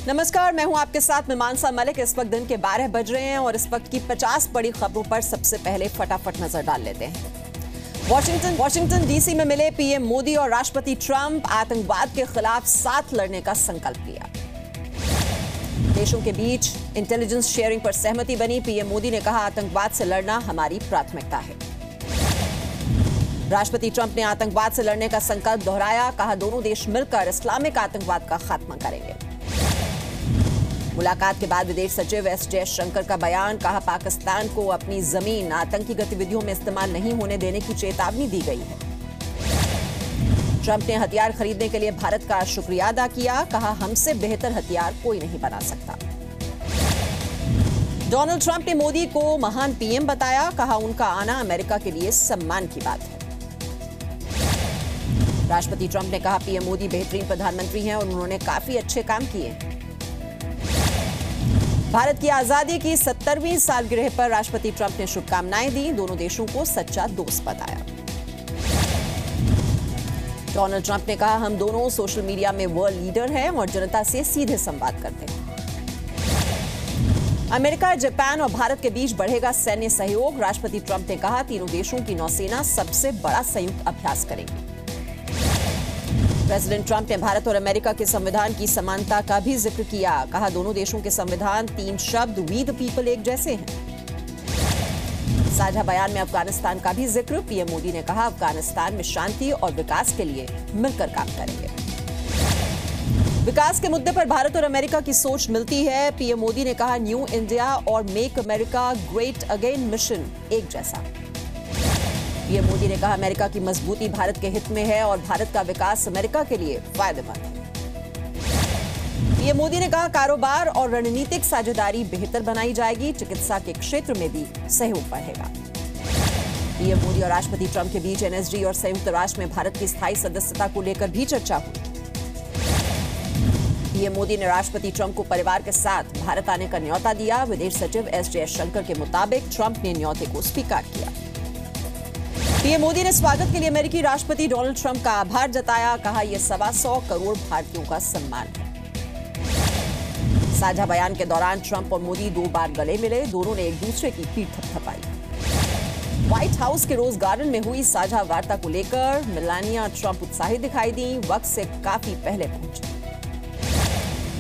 नमस्कार, मैं हूं आपके साथ मीमांसा मलिक। इस वक्त दिन के 12 बज रहे हैं और इस वक्त की 50 बड़ी खबरों पर सबसे पहले फटाफट नजर डाल लेते हैं। वॉशिंगटन डीसी में मिले पीएम मोदी और राष्ट्रपति ट्रंप, आतंकवाद के खिलाफ साथ लड़ने का संकल्प लिया। देशों के बीच इंटेलिजेंस शेयरिंग पर सहमति बनी। पीएम मोदी ने कहा, आतंकवाद से लड़ना हमारी प्राथमिकता है। राष्ट्रपति ट्रंप ने आतंकवाद से लड़ने का संकल्प दोहराया। कहा, दोनों देश मिलकर इस्लामिक आतंकवाद का खात्मा करेंगे। मुलाकात के बाद विदेश सचिव एस जयशंकर का बयान। कहा, पाकिस्तान को अपनी जमीन आतंकी गतिविधियों में इस्तेमाल नहीं होने देने की चेतावनी दी गई है। ट्रंप ने हथियार खरीदने के लिए भारत का शुक्रिया अदा किया। कहा, हमसे बेहतर हथियार कोई नहीं बना सकता। डोनाल्ड ट्रंप ने मोदी को महान पीएम बताया। कहा, उनका आना अमेरिका के लिए सम्मान की बात है। राष्ट्रपति ट्रंप ने कहा, पीएम मोदी बेहतरीन प्रधानमंत्री हैं और उन्होंने काफी अच्छे काम किए हैं। भारत की आजादी की 70वीं सालगिरह पर राष्ट्रपति ट्रंप ने शुभकामनाएं दी। दोनों देशों को सच्चा दोस्त बताया। डोनाल्ड ट्रंप ने कहा, हम दोनों सोशल मीडिया में वर्ल्ड लीडर हैं और जनता से सीधे संवाद करते हैं। अमेरिका, जापान और भारत के बीच बढ़ेगा सैन्य सहयोग। राष्ट्रपति ट्रंप ने कहा, तीनों देशों की नौसेना सबसे बड़ा संयुक्त अभ्यास करेंगी। प्रेसिडेंट ट्रंप ने भारत और अमेरिका के संविधान की समानता का भी जिक्र किया। कहा, दोनों देशों के संविधान, 3 शब्द, वी द पीपल, एक जैसे हैं। साझा बयान में अफगानिस्तान का भी जिक्र। पीएम मोदी ने कहा, अफगानिस्तान में शांति और विकास के लिए मिलकर काम करेंगे। विकास के मुद्दे पर भारत और अमेरिका की सोच मिलती है। पीएम मोदी ने कहा, न्यू इंडिया और make America great again mission एक जैसा। पीएम मोदी ने कहा, अमेरिका की मजबूती भारत के हित में है और भारत का विकास अमेरिका के लिए फायदेमंद है। पीएम मोदी ने कहा, कारोबार और रणनीतिक साझेदारी बेहतर बनाई जाएगी। चिकित्सा के क्षेत्र में भी सहयोग बढ़ेगा। पीएम मोदी और राष्ट्रपति ट्रंप के बीच एनएसजी और संयुक्त राष्ट्र में भारत की स्थायी सदस्यता को लेकर भी चर्चा हुई। पीएम मोदी ने राष्ट्रपति ट्रंप को परिवार के साथ भारत आने का न्योता दिया। विदेश सचिव एस जयशंकर के मुताबिक ट्रंप ने न्योते को स्वीकार किया। पीएम मोदी ने स्वागत के लिए अमेरिकी राष्ट्रपति डोनाल्ड ट्रंप का आभार जताया। कहा, यह 125 करोड़ भारतीयों का सम्मान है। साझा बयान के दौरान ट्रंप और मोदी 2 बार गले मिले। दोनों ने एक दूसरे की पीठ थपथपाई। व्हाइट हाउस के रोज गार्डन में हुई साझा वार्ता को लेकर मेलानिया ट्रंप उत्साहित दिखाई दी। वक्त से काफी पहले पहुंची।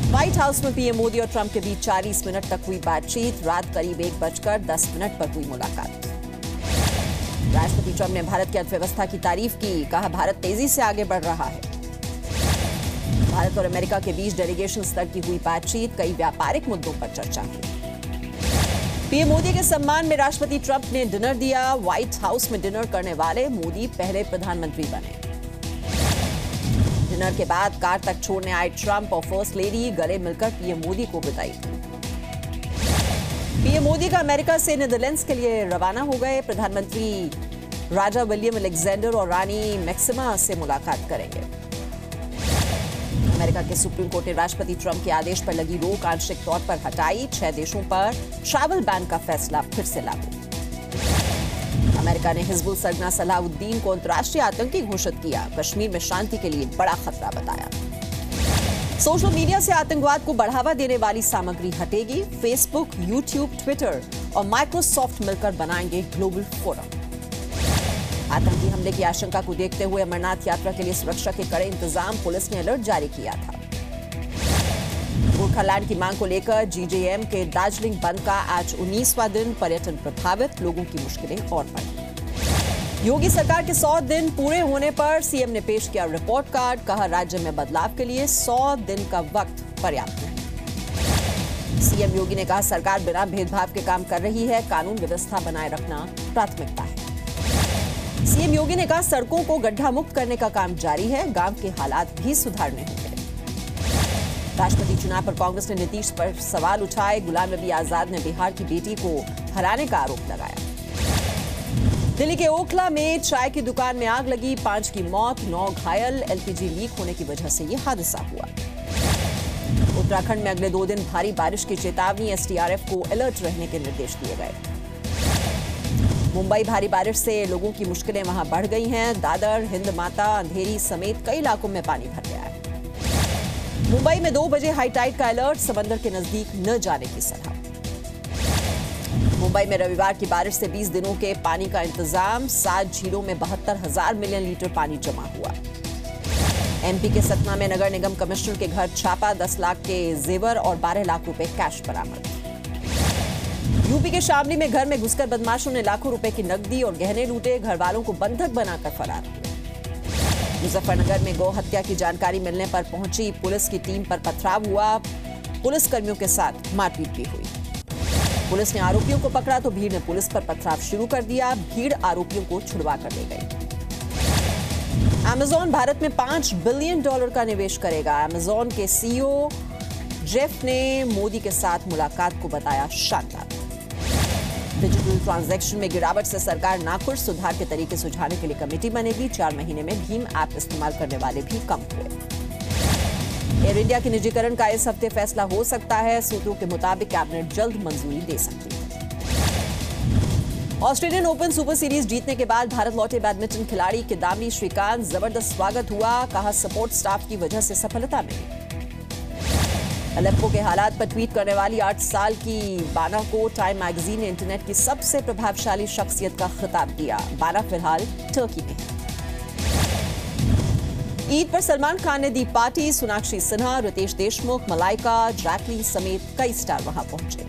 व्हाइट हाउस में पीएम मोदी और ट्रंप के बीच 40 मिनट तक हुई बातचीत। रात करीब 1:10 पर हुई मुलाकात। राष्ट्रपति ट्रंप ने भारत की अर्थव्यवस्था की तारीफ की। कहा, भारत तेजी से आगे बढ़ रहा है। भारत और अमेरिका के बीच डेलीगेशन स्तर की हुई बातचीत। कई व्यापारिक मुद्दों पर चर्चा हुई। पीएम मोदी के सम्मान में राष्ट्रपति ट्रंप ने डिनर दिया। व्हाइट हाउस में डिनर करने वाले मोदी पहले प्रधानमंत्री बने। डिनर के बाद कार तक छोड़ने आए ट्रंप और फर्स्ट लेडी गले मिलकर पीएम मोदी को विदाई दी। पीएम मोदी का अमेरिका से नीदरलैंड्स के लिए रवाना हो गए। प्रधानमंत्री राजा विलियम अलेक्जेंडर और रानी मैक्सिमा से मुलाकात करेंगे। अमेरिका के सुप्रीम कोर्ट ने राष्ट्रपति ट्रंप के आदेश पर लगी रोक आंशिक तौर पर हटाई। 6 देशों पर ट्रैवल बैन का फैसला फिर से लागू। अमेरिका ने हिजबुल सरगना सलाहुद्दीन को अंतर्राष्ट्रीय आतंकी घोषित किया। कश्मीर में शांति के लिए बड़ा खतरा बताया। सोशल मीडिया से आतंकवाद को बढ़ावा देने वाली सामग्री हटेगी। फेसबुक, यूट्यूब, ट्विटर और माइक्रोसॉफ्ट मिलकर बनाएंगे ग्लोबल फोरम। आतंकी हमले की आशंका को देखते हुए अमरनाथ यात्रा के लिए सुरक्षा के कड़े इंतजाम। पुलिस ने अलर्ट जारी किया था। गोरखालैंड की मांग को लेकर जीजेएम के दार्जिलिंग बंद का आज 19वां दिन। पर्यटन प्रभावित, लोगों की मुश्किलें और बढ़ी। योगी सरकार के 100 दिन पूरे होने पर सीएम ने पेश किया रिपोर्ट कार्ड। कहा, राज्य में बदलाव के लिए 100 दिन का वक्त पर्याप्त है। सीएम योगी ने कहा, सरकार बिना भेदभाव के काम कर रही है। कानून व्यवस्था बनाए रखना प्राथमिकता है। सीएम योगी ने कहा, सड़कों को गड्ढा मुक्त करने का काम जारी है। गांव के हालात भी सुधारने होंगे। राष्ट्रपति चुनाव पर कांग्रेस ने नीतीश पर सवाल उठाए। गुलाम नबी आजाद ने बिहार की बेटी को हराने का आरोप लगाया। दिल्ली के ओखला में चाय की दुकान में आग लगी। 5 की मौत, 9 घायल। एलपीजी लीक होने की वजह से यह हादसा हुआ। उत्तराखंड में अगले 2 दिन भारी बारिश की चेतावनी। एसडीआरएफ को अलर्ट रहने के निर्देश दिए गए। मुंबई भारी बारिश से लोगों की मुश्किलें वहां बढ़ गई हैं। दादर, हिंद माता, अंधेरी समेत कई इलाकों में पानी भर गया है। मुंबई में 2 बजे हाई टाइड का अलर्ट, समंदर के नजदीक न जाने की सलाह। मुंबई में रविवार की बारिश से 20 दिनों के पानी का इंतजाम, 7 झीलों में 72,000 मिलियन लीटर पानी जमा हुआ। एमपी के सतना में नगर निगम कमिश्नर के घर छापा, 10 लाख के जेवर और 12 लाख रुपए कैश बरामद। यूपी के शामली में घर में घुसकर बदमाशों ने लाखों रुपए की नकदी और गहने लूटे, घर वालों को बंधक बनाकर फरार हुए। मुजफ्फरनगर में गौ हत्या की जानकारी मिलने पर पहुंची पुलिस की टीम पर पथराव हुआ, पुलिस कर्मियों के साथ मारपीट भी हुई। पुलिस ने आरोपियों को पकड़ा तो भीड़ ने पुलिस पर पथराव शुरू कर दिया, भीड़ आरोपियों को छुड़वा कर ले गई। अमेजॉन भारत में $5 बिलियन का निवेश करेगा। अमेजॉन के सीईओ जेफ ने मोदी के साथ मुलाकात को बताया शानदार। डिजिटल ट्रांजैक्शन में गिरावट से सरकार नाखुश, सुधार के तरीके सुझाने के लिए कमेटी बनेगी। 4 महीने में भीम ऐप इस्तेमाल करने वाले भी कम हुए। एयर इंडिया के निजीकरण का इस हफ्ते फैसला हो सकता है, सूत्रों के मुताबिक कैबिनेट जल्द मंजूरी दे सकती है। ऑस्ट्रेलियन ओपन सुपर सीरीज जीतने के बाद भारत लौटे बैडमिंटन खिलाड़ी किदाम्बी श्रीकांत, जबरदस्त स्वागत हुआ, कहा सपोर्ट स्टाफ की वजह से सफलता मिली। अलेप्पो के हालात पर ट्वीट करने वाली 8 साल की बाना को टाइम मैगजीन ने इंटरनेट की सबसे प्रभावशाली शख्सियत का खिताब दिया। बाना फिलहाल टर्की में है। ईद पर सलमान खान ने दी पार्टी, सोनाक्षी सिन्हा, रितेश देशमुख, मलाइका, जैकलीन समेत कई स्टार वहां पहुंचे।